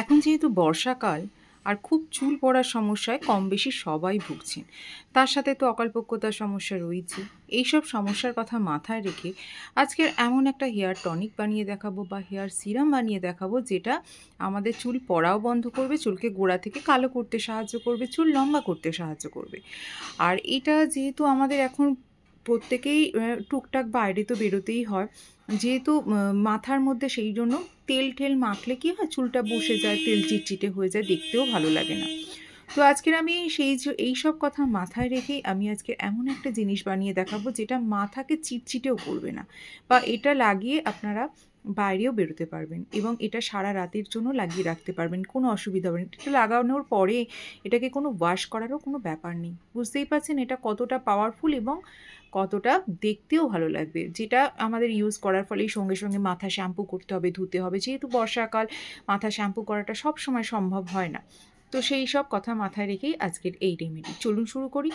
এখন যেহেতু বর্ষাকাল আর খুব চুল পড়ার সমস্যায় কম বেশি সবাই ভুগছেন, তার সাথে তো অকল্পক্যতার সমস্যা রয়েছে। এইসব সমস্যার কথা মাথায় রেখে আজকের এমন একটা হেয়ার টনিক বানিয়ে দেখাবো বা হেয়ার সিরাম বানিয়ে দেখাবো, যেটা আমাদের চুল পড়াও বন্ধ করবে, চুলকে গোড়া থেকে কালো করতে সাহায্য করবে, চুল লম্বা করতে সাহায্য করবে। আর এটা যেহেতু আমাদের এখন প্রত্যেকেই টুকটাক বাইরে তো বেরোতেই হয়, যেহেতু মাথার মধ্যে সেই জন্য তেল টেল মাখলে কি হয়, চুলটা বসে যায়, তেল চিটচিটে হয়ে যায়, দেখতেও ভালো লাগে না। তো আজকের আমি এই সব কথা মাথায় রেখেই আমি আজকে এমন একটা জিনিস বানিয়ে দেখাবো, যেটা মাথাকে চিটচিটেও করবে না, বা এটা লাগিয়ে আপনারা বাইরেও বেরোতে পারবেন এবং এটা সারা রাতের জন্য লাগিয়ে রাখতে পারবেন, কোনো অসুবিধা হবে না। এটা লাগানোর পরে এটাকে কোনো ওয়াশ করারও কোনো ব্যাপার নেই। বুঝতেই পারছেন এটা কতটা পাওয়ারফুল এবং কতটা দেখতেও ভালো লাগবে, যেটা আমাদের ইউজ করার ফলেই সঙ্গে সঙ্গে মাথা শ্যাম্পু করতে হবে, ধুতে হবে। যেহেতু বর্ষাকাল, মাথা শ্যাম্পু করাটা সব সময় সম্ভব হয় না। তো সেই সব কথা মাথায় রেখেই আজকের এই রেমেডি। চলুন শুরু করি।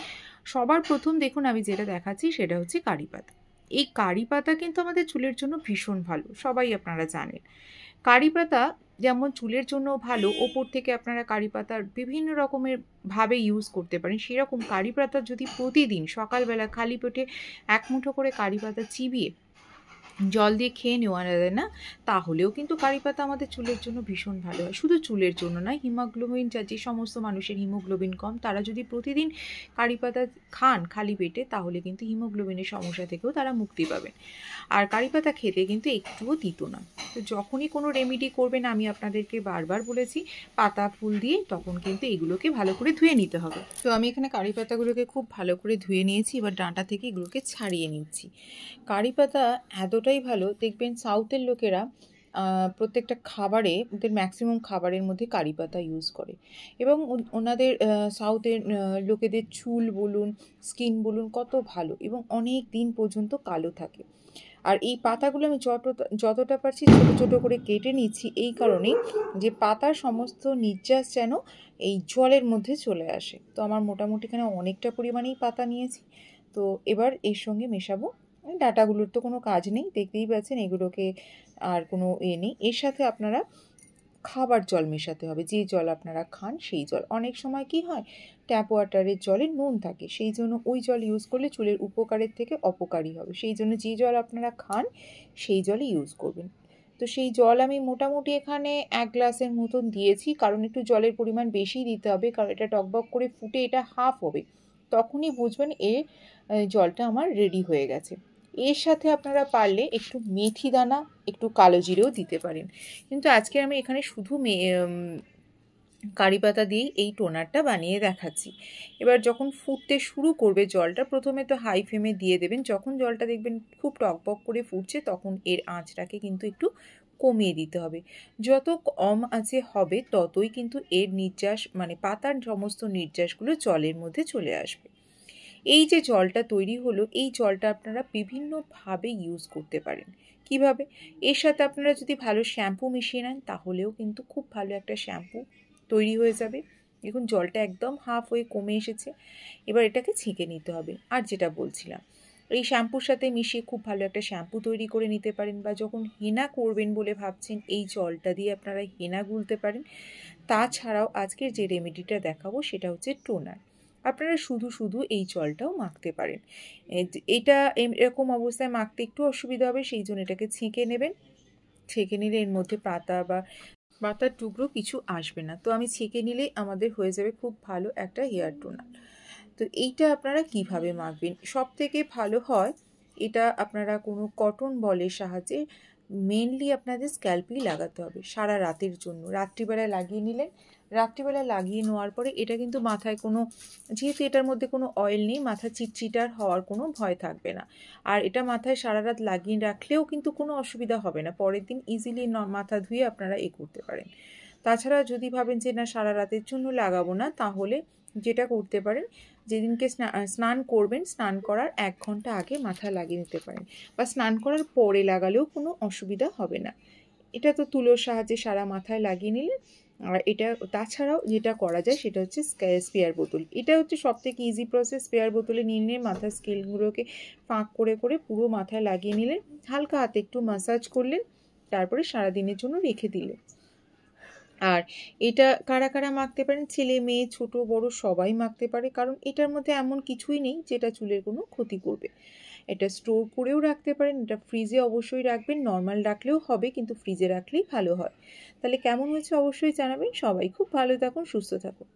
সবার প্রথম দেখুন আমি যেটা দেখাচ্ছি সেটা হচ্ছে কারি পাতা। এই কারি পাতা কিন্তু আমাদের চুলের জন্য ভীষণ ভালো, সবাই আপনারা জানেন। কারি পাতা যেমন চুলের জন্য ভালো, ওপর থেকে আপনারা কারি পাতার বিভিন্ন রকমের ভাবে ইউজ করতে পারেন, সেরকম কারি পাতা যদি প্রতিদিন সকালবেলা খালি পেটে এক মুঠো করে কারি পাতা চিবিয়ে জল দিয়ে খেয়ে নেওয়া যায় না, তাহলেও কিন্তু কারি পাতা আমাদের চুলের জন্য ভীষণ ভালো হয়। শুধু চুলের জন্য নয়, হিমোগ্লোবিন, যে সমস্ত মানুষের হিমোগ্লোবিন কম, তারা যদি প্রতিদিন কারি পাতা খান খালি পেটে, তাহলে কিন্তু হিমোগ্লোবিনের সমস্যা থেকেও তারা মুক্তি পাবেন। আর কারি পাতা খেতে কিন্তু একটুও তিতো না। তো যখনই কোনো রেমেডি করবেন, আমি আপনাদেরকে বারবার বলেছি, পাতা ফুল দিয়ে তখন কিন্তু এগুলোকে ভালো করে ধুয়ে নিতে হবে। তো আমি এখানে কারি পাতাগুলোকে খুব ভালো করে ধুয়ে নিয়েছি, এবার ডাঁটা থেকে এগুলোকে ছাড়িয়ে নিচ্ছি। কারি পাতা এতটাই ভালো, দেখবেন সাউথের লোকেরা প্রত্যেকটা খাবারে, ওদের ম্যাক্সিমাম খাবারের মধ্যে কারি পাতা ইউজ করে, এবং ওনাদের সাউথের লোকেদের চুল বলুন, স্কিন বলুন, কত ভালো এবং অনেক দিন পর্যন্ত কালো থাকে। আর এই পাতাগুলো আমি যতটা পারছি ছোটো ছোটো করে কেটে নিচ্ছি, এই কারণেই যে পাতার সমস্ত নির্যাস যেন এই জলের মধ্যে চলে আসে। তো আমার মোটামুটি এখানে অনেকটা পরিমাণেই পাতা নিয়েছি। তো এবার এর সঙ্গে মেশাবো, ডাঁটাগুলোর তো কোনো কাজ নেই, দেখতেই পাচ্ছেন এগুলোকে আর কোনো নেই। এর সাথে আপনারা খাবার জল মেশাতে হবে, যে জল আপনারা খান সেই জল। অনেক সময় কি হয়, ট্যাপ ওয়াটারের জলে নুন থাকে, সেই জন্য ওই জল ইউজ করলে চুলের উপকারের থেকে অপকারী হবে। সেই জন্য যে জল আপনারা খান সেই জলই ইউজ করবেন। তো সেই জল আমি মোটামুটি এখানে 1 গ্লাসের মতন দিয়েছি, কারণ একটু জলের পরিমাণ বেশি দিতে হবে, কারণ এটা টকবক করে ফুটে এটা হাফ হবে, তখনই বুঝবেন জলটা আমার রেডি হয়ে গেছে। এর সাথে আপনারা পারলে একটু মেথি দানা, একটু কালো জিরেও দিতে পারেন, কিন্তু আজকে আমি এখানে শুধু কারি পাতা দিয়েই এই টোনারটা বানিয়ে দেখাচ্ছি। এবার যখন ফুটতে শুরু করবে জলটা, প্রথমে তো হাই ফ্লেমে দিয়ে দেবেন। যখন জলটা দেখবেন খুব টকবক করে ফুটছে, তখন এর আঁচটাকে কিন্তু একটু কমিয়ে দিতে হবে। যত কম আঁচে হবে ততই কিন্তু এর নির্যাস, মানে পাতার সমস্ত নির্যাসগুলো জলের মধ্যে চলে আসবে। এই যে জলটা তৈরি হলো, এই জলটা আপনারা বিভিন্নভাবে ইউজ করতে পারেন। কিভাবে? এর সাথে আপনারা যদি ভালো শ্যাম্পু মিশিয়ে নেন, তাহলেও কিন্তু খুব ভালো একটা শ্যাম্পু তৈরি হয়ে যাবে। দেখুন জলটা একদম হাফ হয়ে কমে এসেছে। এবার এটাকে ছেঁকে নিতে হবে। আর যেটা বলছিলাম, এই শ্যাম্পুর সাথে মিশিয়ে খুব ভালো একটা শ্যাম্পু তৈরি করে নিতে পারেন, বা যখন হেনা করবেন বলে ভাবছেন, এই জলটা দিয়ে আপনারা হেনা গুলতে পারেন। তাছাড়াও আজকের যে রেমেডিটা দেখাবো সেটা হচ্ছে টোনার। আপনারা শুধু শুধু এই জলটাও মাখতে পারেন। এটা এরকম অবস্থায় মাখতে একটু অসুবিধা হবে, সেই জন্য এটাকে ছেঁকে নেবেন। ছেঁকে নিলে এর মধ্যে পাতা বা পাতার টুকরো কিছু আসবে না। তো আমি ছেঁকে নিলেই আমাদের হয়ে যাবে খুব ভালো একটা হেয়ার টোনার। তো এইটা আপনারা কিভাবে মাখবেন? সব থেকে ভালো হয় এটা আপনারা কোনো কটন বলের সাহায্যে মেনলি আপনাদের স্ক্যাল্পেই লাগাতে হবে সারা রাতের জন্য। রাত্রিবেলায় লাগিয়ে নিলেন, রাত্রিবেলা লাগিয়ে নেওয়ার পরে এটা কিন্তু মাথায় কোনো, যেহেতু এটার মধ্যে কোনো অয়েল নেই, মাথা চিটচিটার হওয়ার কোনো ভয় থাকবে না। আর এটা মাথায় সারা রাত লাগিয়ে রাখলেও কিন্তু কোনো অসুবিধা হবে না, পরের দিন ইজিলি মাথা ধুয়ে আপনারা করতে পারেন। তাছাড়া যদি ভাবেন যে না সারা রাতের জন্য লাগাবো না, তাহলে যেটা করতে পারেন, যেদিনকে স্নান করবেন, স্নান করার 1 ঘন্টা আগে মাথা লাগিয়ে নিতে পারেন, বা স্নান করার পরে লাগালেও কোনো অসুবিধা হবে না। এটা তো তুলোর সাহায্যে সারা মাথায় লাগিয়ে নিলে। আর এটা তাছাড়াও যেটা করা যায় সেটা হচ্ছে স্পেয়ার বোতল। এটা হচ্ছে সবথেকে ইজি প্রসেস। স্পেয়ার বোতলে নিয়ে নিয়ে মাথার স্কেলগুলোকে ফাঁক করে করে পুরো মাথায় লাগিয়ে নিলেন, হালকা হাতে একটু ম্যাসাজ করলেন, তারপরে সারাদিনের জন্য রেখে দিলেন। আর এটা কারা কারা মাখতে পারেন, ছেলে মেয়ে ছোট বড় সবাই মাখতে পারে, কারণ এটার মধ্যে এমন কিছুই নেই যেটা চুলের কোনো ক্ষতি করবে। এটা স্টোর করেও রাখতে পারেন, এটা ফ্রিজে অবশ্যই রাখবেন, নর্মাল রাখলেও হবে কিন্তু ফ্রিজে রাখলেই ভালো হয়। তাহলে কেমন হয়েছে অবশ্যই জানাবেন। সবাই খুব ভালো থাকুন, সুস্থ থাকুন।